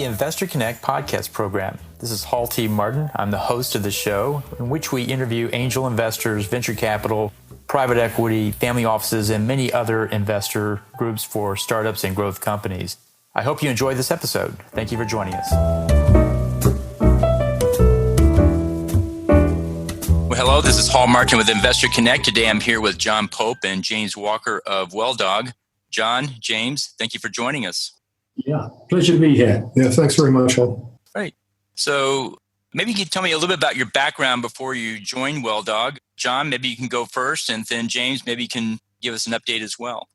Investor Connect podcast program. This is Hall T. Martin. I'm the host of the show, in which we interview angel investors, venture capital, private equity, family offices, and many other investor groups for startups and growth companies. I hope you enjoy this episode. Thank you for joining us. Well, hello, this is Hall Martin with Investor Connect. Today I'm here with John Pope and James Walker of WellDog. John, James, thank you for joining us. Yeah, pleasure to be here. Yeah, thanks very much, Hall. Great. So maybe you can tell me a little bit about your background before you joined WellDog. John, maybe you can go first, and then James, maybe you can give us an update as well.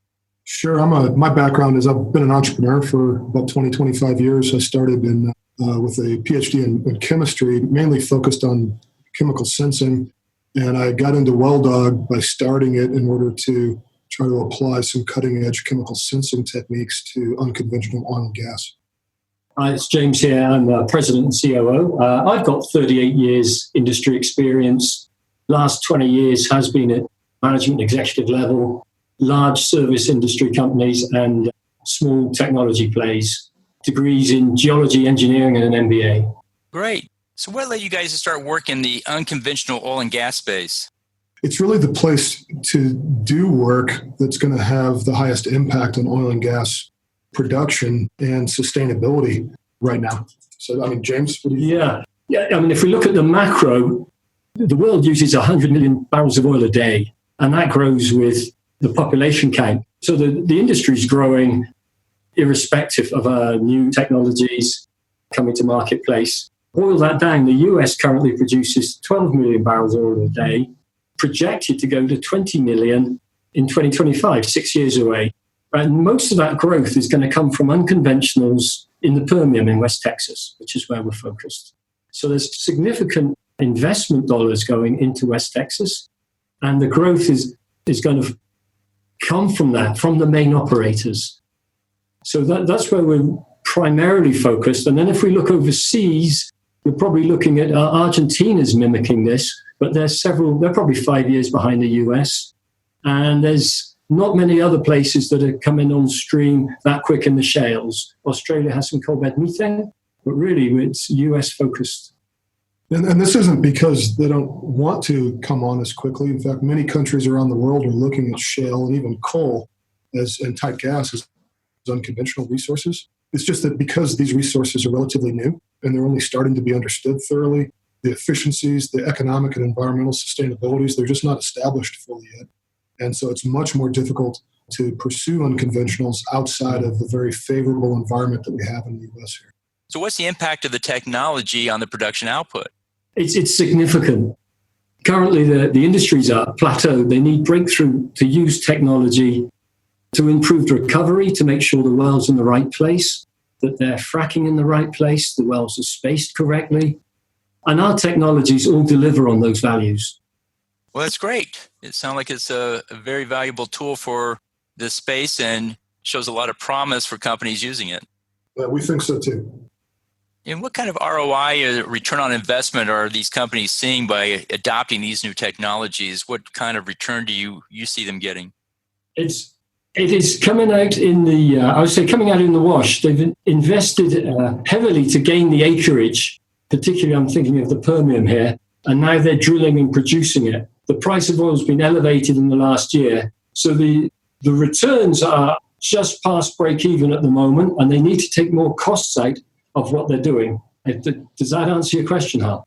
Sure. My background is I've been an entrepreneur for about 25 years. I started with a PhD in chemistry, mainly focused on chemical sensing. And I got into WellDog by starting it in order to try to apply some cutting-edge chemical sensing techniques to unconventional oil and gas. Hi, it's James here. I'm President and COO. I've got 38 years industry experience. Last 20 years has been at management executive level, large service industry companies and small technology plays, degrees in geology, engineering, and an MBA. Great. So what led you guys to start work in the unconventional oil and gas space? It's really the place to do work that's going to have the highest impact on oil and gas production and sustainability right now. So, James, what do you think? Yeah. If we look at the macro, the world uses 100 million barrels of oil a day, and that grows with the population count. So the industry is growing irrespective of new technologies coming to marketplace. Boil that down, the US currently produces 12 million barrels of oil a day, projected to go to 20 million in 2025, 6 years away. And most of that growth is going to come from unconventionals in the Permian in West Texas, which is where we're focused. So there's significant investment dollars going into West Texas, and the growth is going to come from that, from the main operators. So that's where we're primarily focused. And then if we look overseas, we're probably looking at Argentina's mimicking this, but they're probably 5 years behind the US. And there's not many other places that are coming on stream that quick in the shales. Australia has some coal bed methane, but really it's US focused. And this isn't because they don't want to come on as quickly. In fact, many countries around the world are looking at shale and even coal and tight gas as unconventional resources. It's just that because these resources are relatively new and they're only starting to be understood thoroughly, the efficiencies, the economic and environmental sustainabilities, they're just not established fully yet. And so it's much more difficult to pursue unconventionals outside of the very favorable environment that we have in the U.S. here. So what's the impact of the technology on the production output? It's significant. Currently, the industries are plateaued. They need breakthrough to use technology to improve the recovery, to make sure the well's in the right place, that they're fracking in the right place, the wells are spaced correctly. And our technologies all deliver on those values. Well, that's great. It sounds like it's a very valuable tool for this space and shows a lot of promise for companies using it. We think so too. And what kind of ROI or return on investment are these companies seeing by adopting these new technologies? What kind of return do you see them getting? It is coming out in the wash. They've invested heavily to gain the acreage. Particularly, I'm thinking of the Permian here, and now they're drilling and producing it. The price of oil has been elevated in the last year, so the returns are just past break even at the moment, and they need to take more costs out of what they're doing. Does that answer your question, Hal?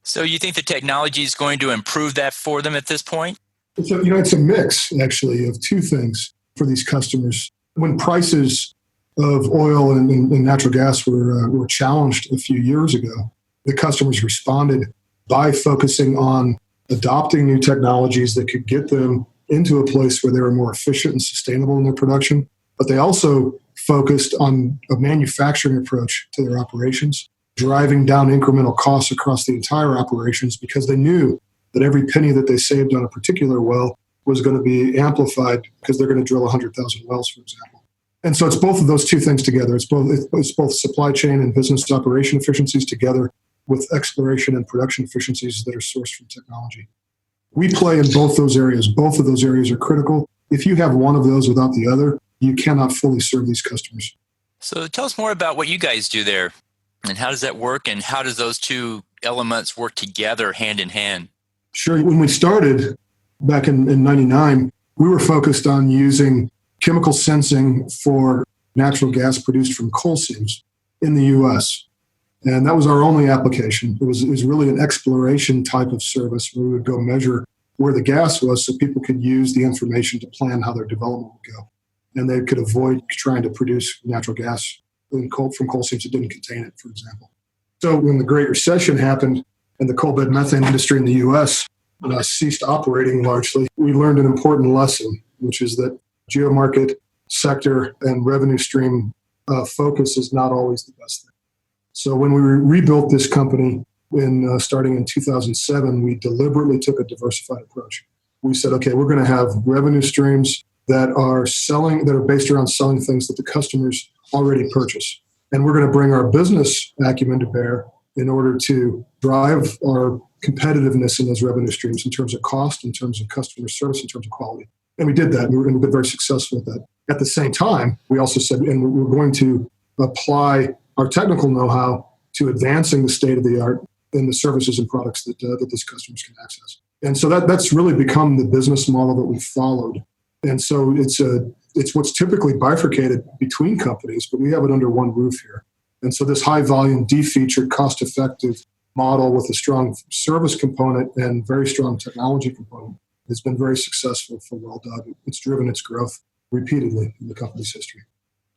So you think the technology is going to improve that for them at this point? It's a mix, actually, of two things for these customers. When prices of oil and natural gas were challenged a few years ago, the customers responded by focusing on adopting new technologies that could get them into a place where they were more efficient and sustainable in their production. But they also focused on a manufacturing approach to their operations, driving down incremental costs across the entire operations because they knew that every penny that they saved on a particular well was going to be amplified because they're going to drill 100,000 wells, for example. And so it's both of those two things together. It's both supply chain and business operation efficiencies together with exploration and production efficiencies that are sourced from technology. We play in both those areas. Both of those areas are critical. If you have one of those without the other, you cannot fully serve these customers. So tell us more about what you guys do there. And how does that work? And how does those two elements work together hand in hand? Sure. When we started back in 99, we were focused on using chemical sensing for natural gas produced from coal seams in the U.S. And that was our only application. It was really an exploration type of service where we would go measure where the gas was so people could use the information to plan how their development would go. And they could avoid trying to produce natural gas from coal seams that didn't contain it, for example. So when the Great Recession happened and the coal bed methane industry in the U.S. Ceased operating largely, we learned an important lesson, which is that geomarket, sector, and revenue stream focus is not always the best thing. So when we rebuilt this company starting in 2007, we deliberately took a diversified approach. We said, okay, we're going to have revenue streams that are based around selling things that the customers already purchase. And we're going to bring our business acumen to bear in order to drive our competitiveness in those revenue streams in terms of cost, in terms of customer service, in terms of quality. And we did that, and we've been very successful at that. At the same time, we also said, and we're going to apply our technical know-how to advancing the state of the art in the services and products that these customers can access. And so that's really become the business model that we followed. And so it's what's typically bifurcated between companies, but we have it under one roof here. And so this high volume, de-featured, cost-effective model with a strong service component and very strong technology component has been very successful for WellDog. It's driven its growth repeatedly in the company's history.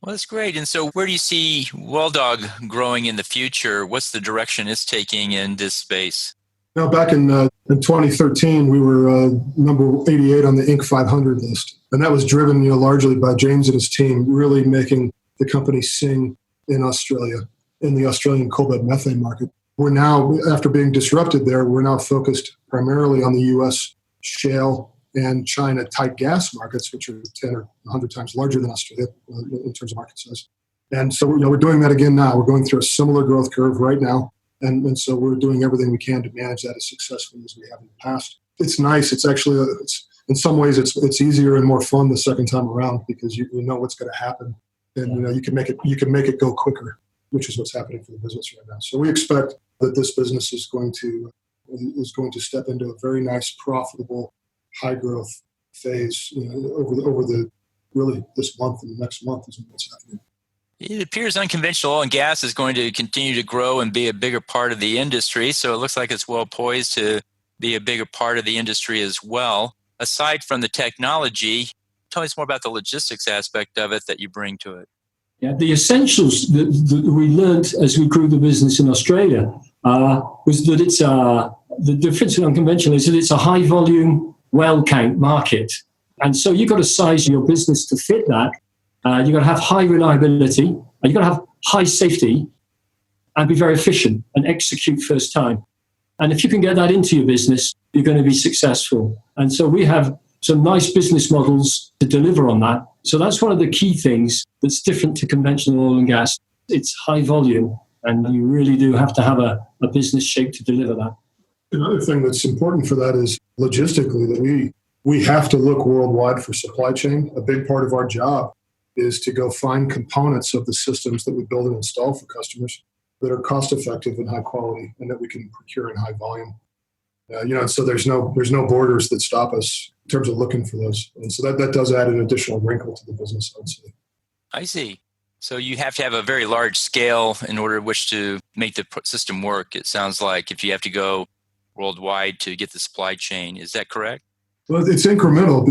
Well, that's great. And so where do you see WellDog growing in the future? What's the direction it's taking in this space? Now, back in 2013, we were number 88 on the Inc. 500 list. And that was driven largely by James and his team really making the company sing in Australia, in the Australian coal bed methane market. We're now, after being disrupted there, we're now focused primarily on the U.S. shale and China tight gas markets, which are 10 or 100 times larger than Australia in terms of market size. And so we're doing that again now. We're going through a similar growth curve right now. And so we're doing everything we can to manage that as successfully as we have in the past. It's nice. It's actually, in some ways, it's easier and more fun the second time around because you know what's going to happen. And you can make it go quicker, which is what's happening for the business right now. So we expect that this business is going to step into a very nice, profitable, high growth phase over the really this month and the next month is what's happening. It appears unconventional oil and gas is going to continue to grow and be a bigger part of the industry. So it looks like it's well poised to be a bigger part of the industry as well. Aside from the technology, tell us more about the logistics aspect of it that you bring to it. Yeah, the essentials that we learned as we grew the business in Australia was that it's the difference in unconventional is that it's a high volume well count market. And so you've got to size your business to fit that. You've got to have high reliability, you've got to have high safety, and be very efficient and execute first time. And if you can get that into your business, you're going to be successful. And so we have some nice business models to deliver on that. So that's one of the key things that's different to conventional oil and gas. It's high volume, and you really do have to have a business shape to deliver that. Another thing that's important for that is logistically that we have to look worldwide for supply chain. A big part of our job is to go find components of the systems that we build and install for customers that are cost effective and high quality and that we can procure in high volume. So there's no borders that stop us in terms of looking for those. And so that does add an additional wrinkle to the business, I'd say. I see. So you have to have a very large scale in order to wish to make the system work. It sounds like if you have to go worldwide to get the supply chain. Is that correct? Well, it's incremental.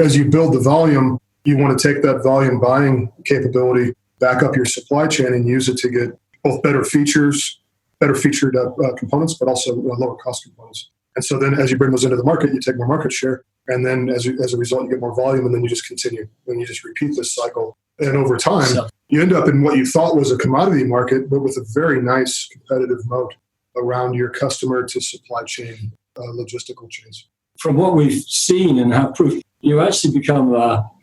As you build the volume, you want to take that volume buying capability, back up your supply chain and use it to get both better featured components, but also lower cost components. And so then as you bring those into the market, you take more market share. And then as a result, you get more volume, and then you just continue. And you just repeat this cycle. And over time, you end up in what you thought was a commodity market, but with a very nice competitive moat around your customer to supply chain logistical chains. From what we've seen and have proof, you actually become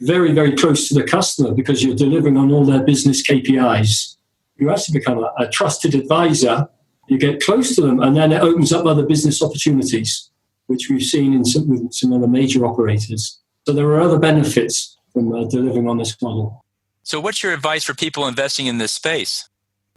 very, very close to the customer because you're delivering on all their business KPIs. You actually become a trusted advisor. You get close to them, and then it opens up other business opportunities, which we've seen with some other major operators. So there are other benefits from delivering on this model. So what's your advice for people investing in this space?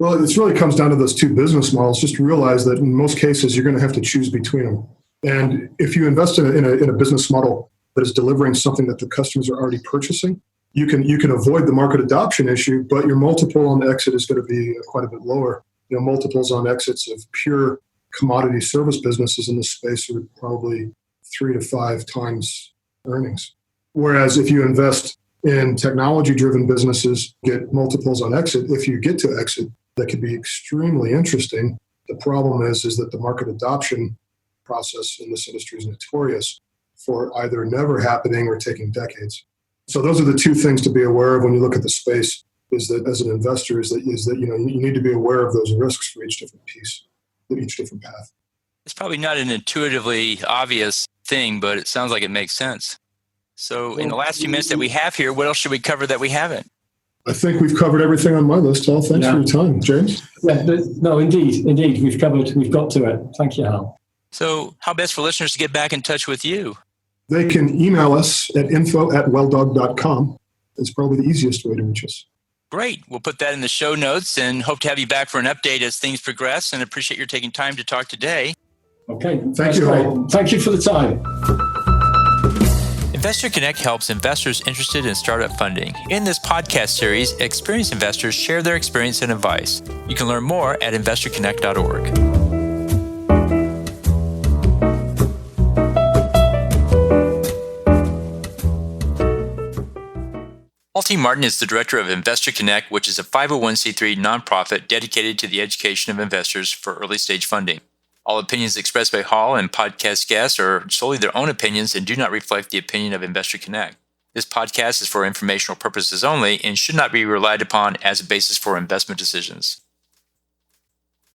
Well, it really comes down to those two business models. Just realize that in most cases, you're going to have to choose between them. And if you invest in a business model that is delivering something that the customers are already purchasing, you can avoid the market adoption issue, but your multiple on exit is going to be quite a bit lower. Multiples on exits of pure commodity service businesses in this space are probably 3 to 5 times earnings. Whereas if you invest in technology-driven businesses, get multiples on exit, if you get to exit, that could be extremely interesting. The problem is that the market adoption process in this industry is notorious for either never happening or taking decades. So those are the two things to be aware of when you look at the space, is that as an investor, is that you need to be aware of those risks for each different piece, each different path. It's probably not an intuitively obvious thing, but it sounds like it makes sense. So in the last few minutes that we have here, what else should we cover that we haven't? I think we've covered everything on my list. Hal, thanks for your time. James? Yeah, no, indeed. We've got to it. Thank you, Hal. So how best for listeners to get back in touch with you? They can email us at info@welldog.com. It's probably the easiest way to reach us. Great. We'll put that in the show notes and hope to have you back for an update as things progress, and appreciate your taking time to talk today. Okay. Thank you, Hal. Thank you for the time. Investor Connect helps investors interested in startup funding. In this podcast series, experienced investors share their experience and advice. You can learn more at investorconnect.org. Paul T. Martin is the director of Investor Connect, which is a 501c3 nonprofit dedicated to the education of investors for early stage funding. All opinions expressed by Hall and podcast guests are solely their own opinions and do not reflect the opinion of Investor Connect. This podcast is for informational purposes only and should not be relied upon as a basis for investment decisions.